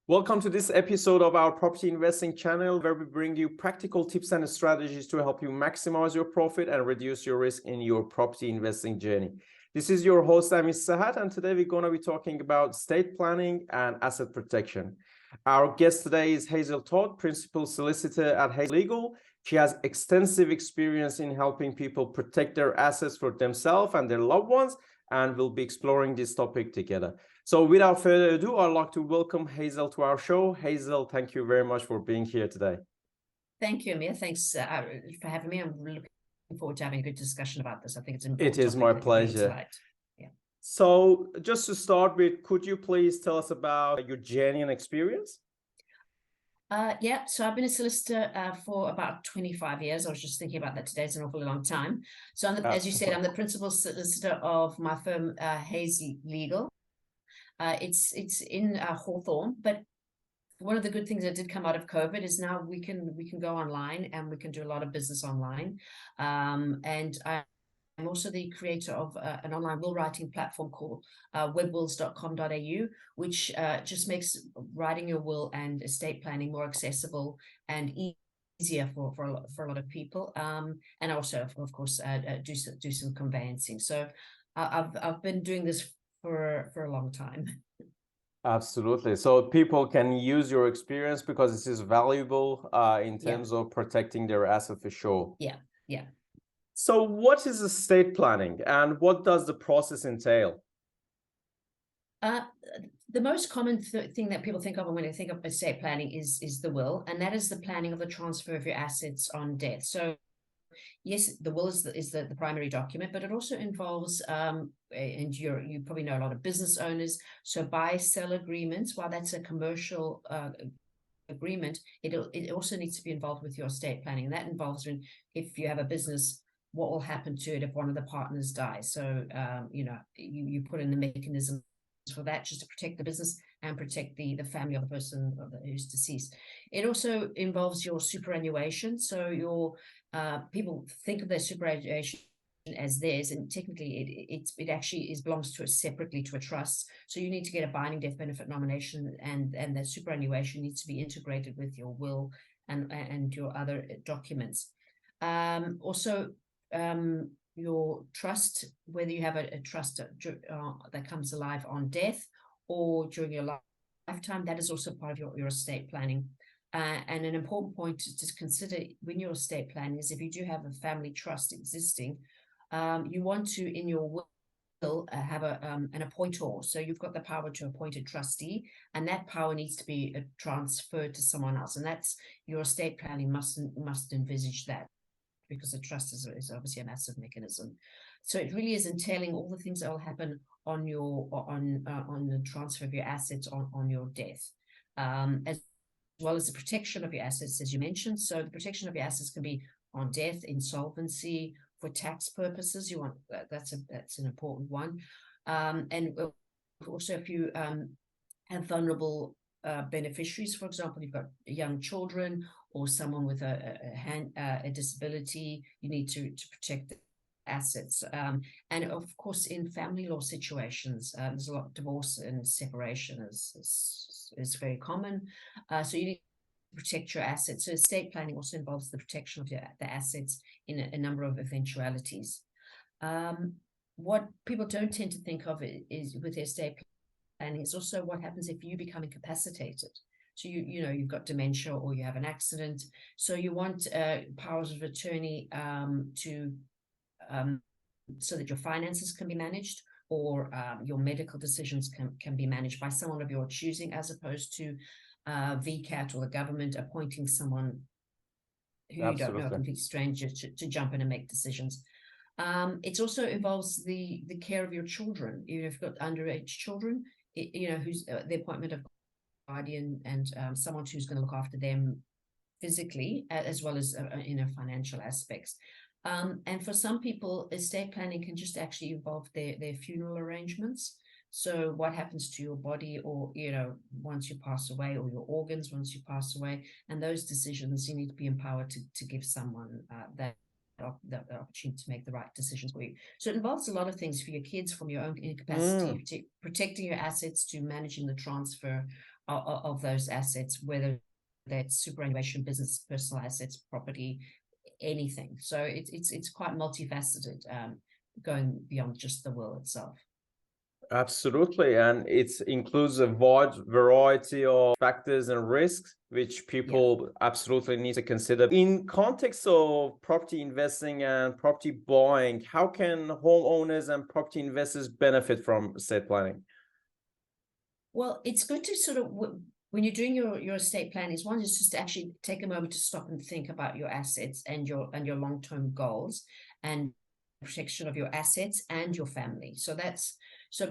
Welcome to this episode of our property investing channel, where we bring you practical tips and strategies to help you maximize your profit and reduce your risk in your property investing journey. This is your host, I'm Sahat, and today we're going to be talking about estate planning and asset protection. Our guest today is Hazel Todd, principal solicitor at HazeLegal. She has extensive experience in helping people protect their assets for themselves and their loved ones, and we'll be exploring this topic together. So without further ado, I'd like to welcome Hazel to our show. Hazel, thank you very much for being here today. Thank you, Amir. Thanks for having me. I'm looking forward to having a good discussion about this. I think it's an important It is my pleasure. Yeah. So just to start with, could you please tell us about your journey and experience? So I've been a solicitor for about 25 years. I was just thinking about that today. It's an awfully long time. So as you said, I'm the principal solicitor of my firm, HazeLegal. It's in Hawthorne, but one of the good things that did come out of COVID is now we can go online and we can do a lot of business online. And I'm also the creator of an online will writing platform called webwills.com.au, which just makes writing your will and estate planning more accessible and easier for a lot of people. And also, of course, do some conveyancing. So I've been doing this for a long time. Absolutely. So people can use your experience because this is valuable in terms of protecting their asset for sure. Yeah. So what is estate planning and what does the process entail? The most common thing that people think of when they think of estate planning is the will, and that is the planning of the transfer of your assets on death. So yes, the will is the primary document, but it also involves, and you probably know a lot of business owners. So buy-sell agreements, while that's a commercial agreement, it also needs to be involved with your estate planning. And that involves if you have a business, what will happen to it if one of the partners dies. So, you put in the mechanism for that just to protect the business and protect the family of the person who's deceased. It also involves your superannuation. So your people think of their superannuation as theirs, and technically it actually belongs to separately to a trust. So you need to get a binding death benefit nomination, and that superannuation needs to be integrated with your will and your other documents. Also, your trust, whether you have a trust that comes alive on death or during your lifetime, that is also part of your estate planning. And an important point to consider when your estate planning is if you do have a family trust existing, you want to, in your will, have an appointor. So you've got the power to appoint a trustee, and that power needs to be transferred to someone else. And that's your estate planning must envisage that, because the trust is obviously a massive mechanism. So it really is entailing all the things that will happen on the transfer of your assets on your death, as well as the protection of your assets, as you mentioned. So the protection of your assets can be on death, insolvency, for tax purposes. You want that's an important one, and also if you have vulnerable beneficiaries, for example, you've got young children or someone with a disability, you need to protect the assets. And of course, in family law situations, there's a lot of divorce and separation is very common. So you need to protect your assets. So estate planning also involves the protection of the assets in a number of eventualities. What people don't tend to think of is with estate planning is also what happens if you become incapacitated. So you've got dementia or you have an accident. So you want powers of attorney so that your finances can be managed, or your medical decisions can be managed by someone of your choosing, as opposed to VCAT or the government appointing someone who you don't know, a complete stranger, to jump in and make decisions. It also involves the care of your children. If you've got underage children, who's the appointment of guardian and someone who's going to look after them physically as well as financial aspects. And for some people, estate planning can just actually involve their funeral arrangements. So what happens to your body, or once you pass away, or your organs once you pass away, and those decisions you need to be empowered to give someone that the opportunity to make the right decisions for you. So it involves a lot of things, for your kids, from your own incapacity, to protecting your assets, to managing the transfer of those assets, whether that's superannuation, business, personal assets, property, anything. So it's quite multifaceted, going beyond just the will itself. Absolutely. And it includes a wide variety of factors and risks, which people absolutely need to consider. In context of property investing and property buying, how can homeowners and property investors benefit from estate planning? Well, it's good to sort of, when you're doing your estate plan, is one is just to actually take a moment to stop and think about your assets and your long-term goals and protection of your assets and your family.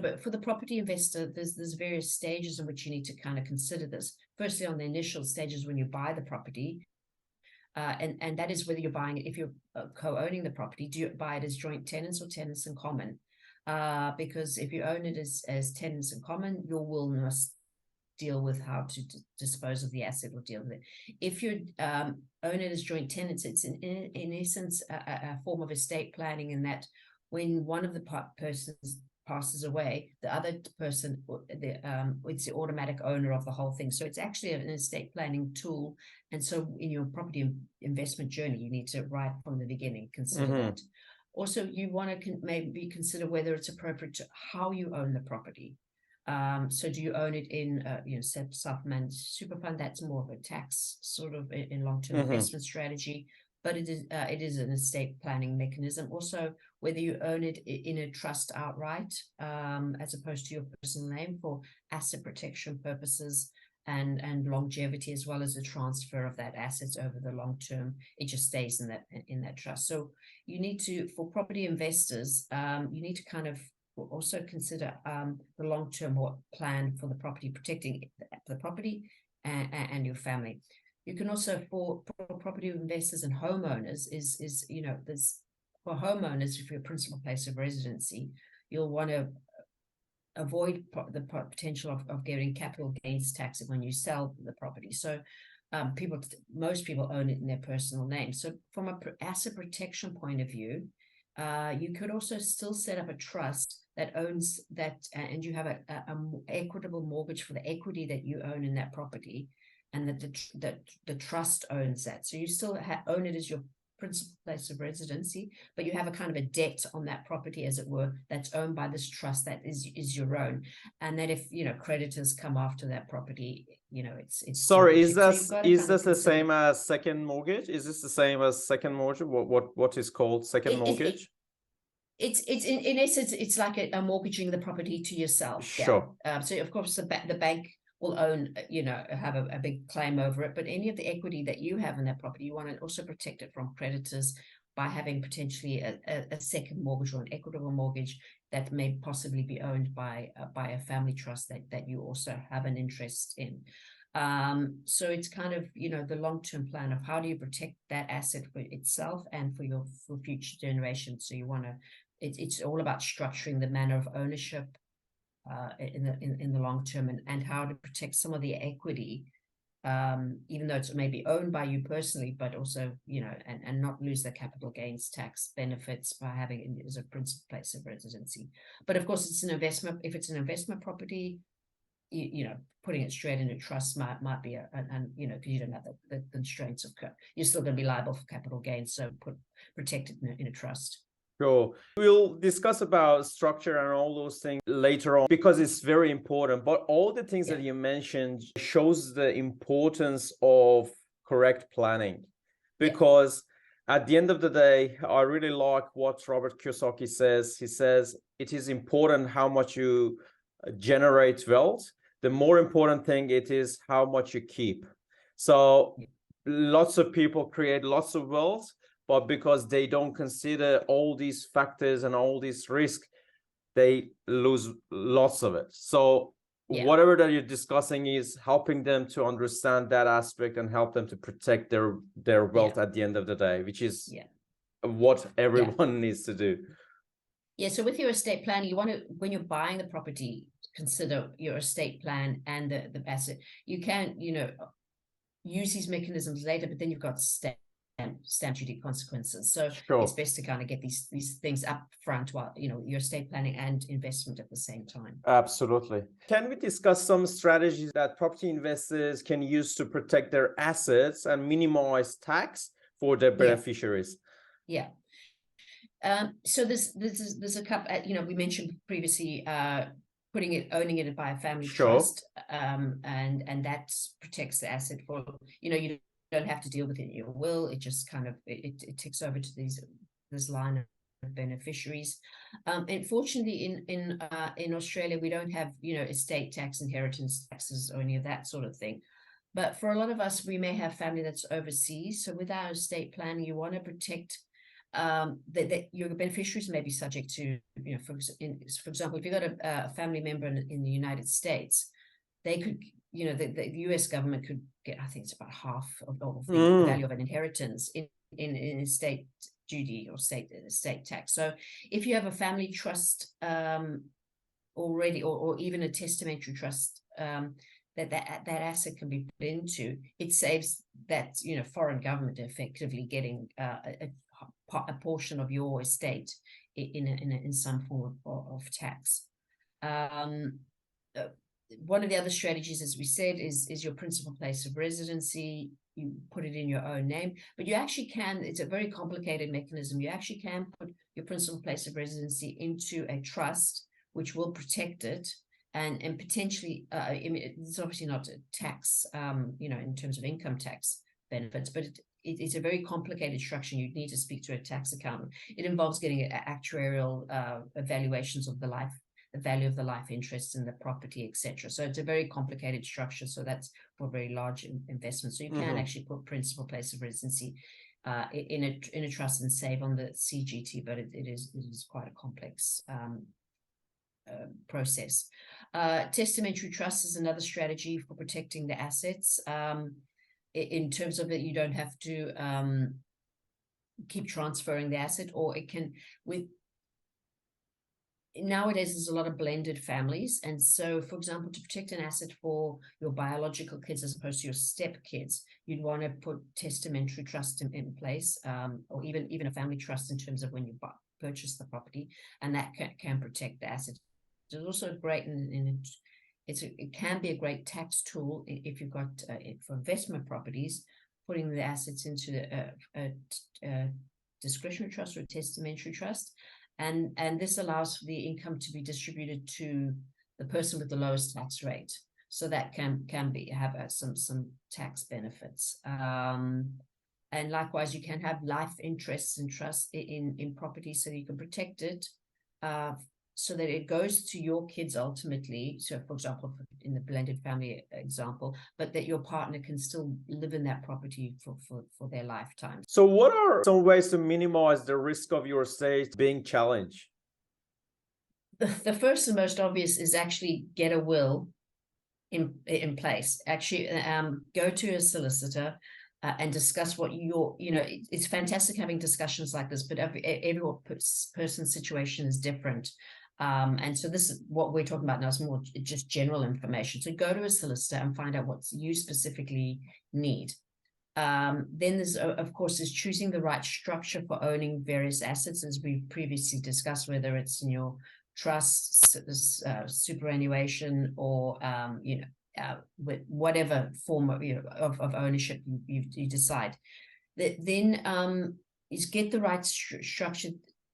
But for the property investor, there's various stages in which you need to kind of consider this. Firstly, on the initial stages when you buy the property, and that is whether you're buying it, if you're co-owning the property, do you buy it as joint tenants or tenants in common? Because if you own it as tenants in common, your will must deal with how to dispose of the asset or deal with it. If you own it as joint tenants, it's in essence a form of estate planning, in that when one of the persons passes away, the other person, it's the automatic owner of the whole thing. So it's actually an estate planning tool. And so in your property investment journey, you need to, right from the beginning, consider that. Also, you want to maybe consider whether it's appropriate to how you own the property. So do you own it in self-managed super fund? That's more of a tax sort of in long-term investment strategy, but it is an estate planning mechanism. Also, whether you own it in a trust outright, as opposed to your personal name, for asset protection purposes and longevity, as well as the transfer of that assets over the long term. It just stays in that trust. So you need to, for property investors, you need to kind of also consider the long-term plan for the property, protecting the property and your family. You can also, for property investors and homeowners, there's, for homeowners, if your principal place of residency, you'll want to avoid the potential of getting capital gains tax when you sell the property. So most people own it in their personal name. So from an asset protection point of view, you could also still set up a trust that owns that, and you have an equitable mortgage for the equity that you own in that property, and that the trust owns that. So you still own it as your principal place of residency, but you have a kind of a debt on that property, as it were, that's owned by this trust that is your own. And that if creditors come after that property, it's sorry, is this the same as second mortgage? Is this the same as second mortgage? What is called second mortgage? It's in essence, it's like a mortgaging the property to yourself. Sure. Yeah. So of course the bank will own, have a big claim over it, but any of the equity that you have in that property, you want to also protect it from creditors by having potentially a second mortgage or an equitable mortgage that may possibly be owned by a family trust that you also have an interest in. So it's kind of, the long-term plan of how do you protect that asset for itself and for future generations. So you want to, it's all about structuring the manner of ownership in the long term, and how to protect some of the equity, even though it's maybe owned by you personally, but also, and not lose the capital gains tax benefits by having it as a principal place of residency. But of course, it's an investment. If it's an investment property, putting it straight into trust might be because you don't have the constraints of you're still going to be liable for capital gains, so protect it in a trust. Sure. We'll discuss about structure and all those things later on, because it's very important. But all the things that you mentioned shows the importance of correct planning, because at the end of the day, I really like what Robert Kiyosaki says. He says it is important how much you generate wealth. The more important thing it is how much you keep. So lots of people create lots of wealth, but because they don't consider all these factors and all these risks, they lose lots of it. So whatever that you're discussing is helping them to understand that aspect and help them to protect their wealth at the end of the day, which is what everyone needs to do. Yeah, so with your estate plan, you want to, when you're buying the property, consider your estate plan and the asset. You can, use these mechanisms later, but then you've got steps. stamp duty consequences. So Sure. it's best to kind of get these things up front while, you know, your estate planning and investment at the same time. Absolutely. Can we discuss some strategies that property investors can use to protect their assets and minimize tax for their beneficiaries? Yeah. So there's a couple, you know, we mentioned previously, owning it by a family trust, and that protects the asset for, you know, you don't have to deal with it in your will. It just kind of, it ticks over to this line of beneficiaries. Unfortunately, in Australia, we don't have, you know, estate tax, inheritance taxes, or any of that sort of thing. But for a lot of us, we may have family that's overseas. So with our estate planning, you want to protect that your beneficiaries may be subject to, you know, for example, if you've got a family member in the United States, they could, you know, the US government could get, I think it's about half of the value of an inheritance in estate duty or estate tax. So if you have a family trust already, or even a testamentary trust that asset can be put into, it saves that, you know, foreign government effectively getting a portion of your estate in some form of tax. One of the other strategies, as we said, is your principal place of residency. You put it in your own name, but you actually can, it's a very complicated mechanism. You actually can put your principal place of residency into a trust, which will protect it. And potentially, I mean, it's obviously not a tax, you know, in terms of income tax benefits, but it's a very complicated structure. You'd need to speak to a tax accountant. It involves getting actuarial evaluations of the value of the life interests in the property, etc. So it's a very complicated structure. So that's for very large investments. So you can actually put principal place of residency in a trust and save on the CGT, but it is quite a complex process. Testamentary trust is another strategy for protecting the assets. In terms of it, you don't have to keep transferring the asset, or it can, nowadays there's a lot of blended families. And so, for example, to protect an asset for your biological kids as opposed to your step kids, you'd want to put testamentary trust in place, or even a family trust in terms of when you purchase the property, and that can protect the asset. It's also great it can be a great tax tool if you've got for investment properties, putting the assets into a discretionary trust or a testamentary trust, and this allows for the income to be distributed to the person with the lowest tax rate. So that can have some tax benefits. And likewise, you can have life interests and trust in property, so you can protect it so that it goes to your kids ultimately. So, for example, in the blended family example, but that your partner can still live in that property for their lifetime. So what are some ways to minimize the risk of your estate being challenged? The first and most obvious is actually get a will in place. Actually, go to a solicitor and discuss what it's fantastic having discussions like this, but every person's situation is different. And so this is what we're talking about now, is more just general information. So go to a solicitor and find out what you specifically need. Then there's, of course, is choosing the right structure for owning various assets, as we've previously discussed, whether it's in your trust, superannuation, or with whatever form of ownership you decide. Then is get the right structure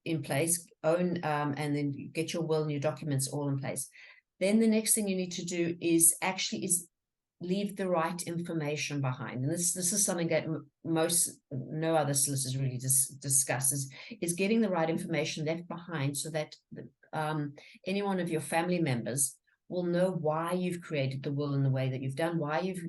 in place, and then get your will and your documents all in place. Then the next thing you need to do is leave the right information behind. And this is something that no other solicitors really discuss, is getting the right information left behind, so that any one of your family members will know why you've created the will in the way that you've done, why you've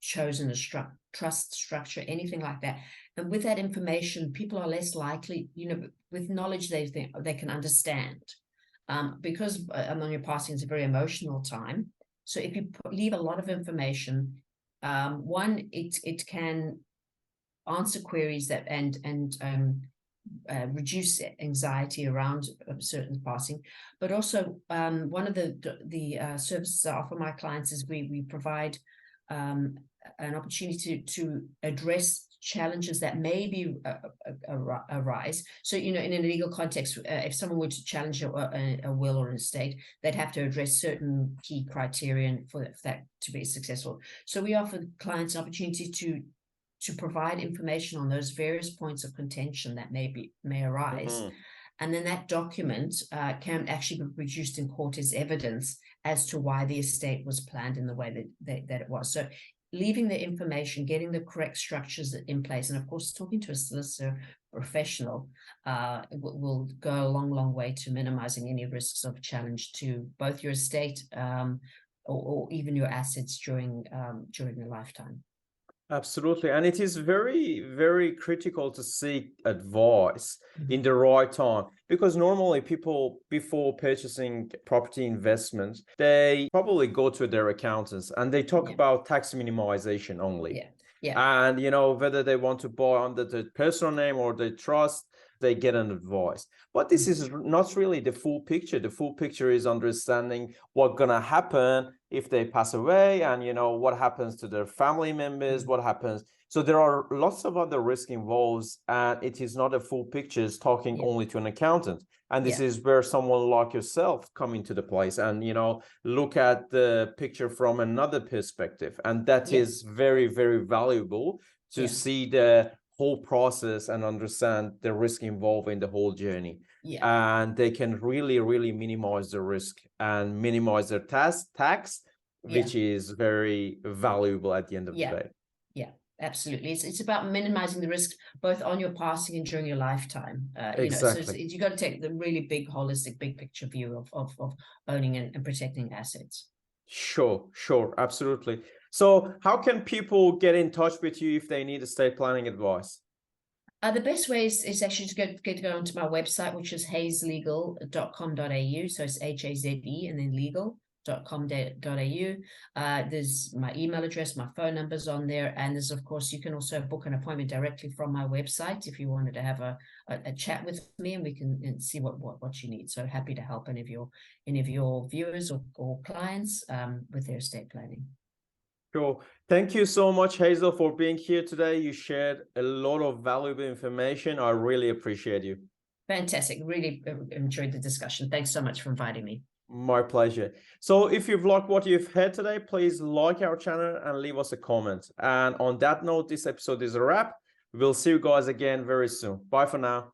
chosen a trust structure, anything like that. And with that information, people are less likely, with knowledge they can understand. Because among your passing is a very emotional time. So if you leave a lot of information, one, it can answer queries that and reduce anxiety around a certain passing. But also, one of the services I offer my clients is we provide an opportunity to address challenges that maybe arise. So, in a legal context, if someone were to challenge a will or an estate, they'd have to address certain key criterion for that to be successful. So we offer clients an opportunity to provide information on those various points of contention that may arise. And then that document can actually be produced in court as evidence as to why the estate was planned in the way that it was. So leaving the information, getting the correct structures in place, and of course, talking to a solicitor professional will go a long way to minimizing any risks of challenge to both your estate or even your assets during your lifetime. Absolutely. And it is very, very critical to seek advice in the right time, because normally people, before purchasing property investments, they probably go to their accountants and they talk about tax minimization only. And, whether they want to buy under the personal name or the trust, they get an advice. But this is not really the full picture. The full picture is understanding what's going to happen if they pass away, and what happens to their family members, what happens. So there are lots of other risk involved, and it is not a full picture. It's talking only to an accountant. And this is where someone like yourself come into the place and look at the picture from another perspective. And that is very, very valuable to see the whole process and understand the risk involved in the whole journey. And they can really, really minimize the risk and minimize their tax, which is very valuable at the end of the day. Absolutely. It's about minimizing the risk both on your passing and during your lifetime. Exactly. So you got to take the really big, holistic, big picture view of owning and protecting assets. Sure, absolutely. So how can people get in touch with you if they need estate planning advice? The best way is actually to go onto my website, which is hazelegal.com.au. So it's HAZE and then legal.com.au. There's my email address, my phone number's on there, and there's, of course, you can also book an appointment directly from my website if you wanted to have a chat with me, and we can see what you need. So happy to help any of your viewers or clients with their estate planning. Sure. Thank you so much, Hazel, for being here today. You shared a lot of valuable information. I really appreciate you. Fantastic. Really enjoyed the discussion. Thanks so much for inviting me. My pleasure. So if you've liked what you've heard today, please like our channel and leave us a comment. And on that note, this episode is a wrap. We'll see you guys again very soon. Bye for now.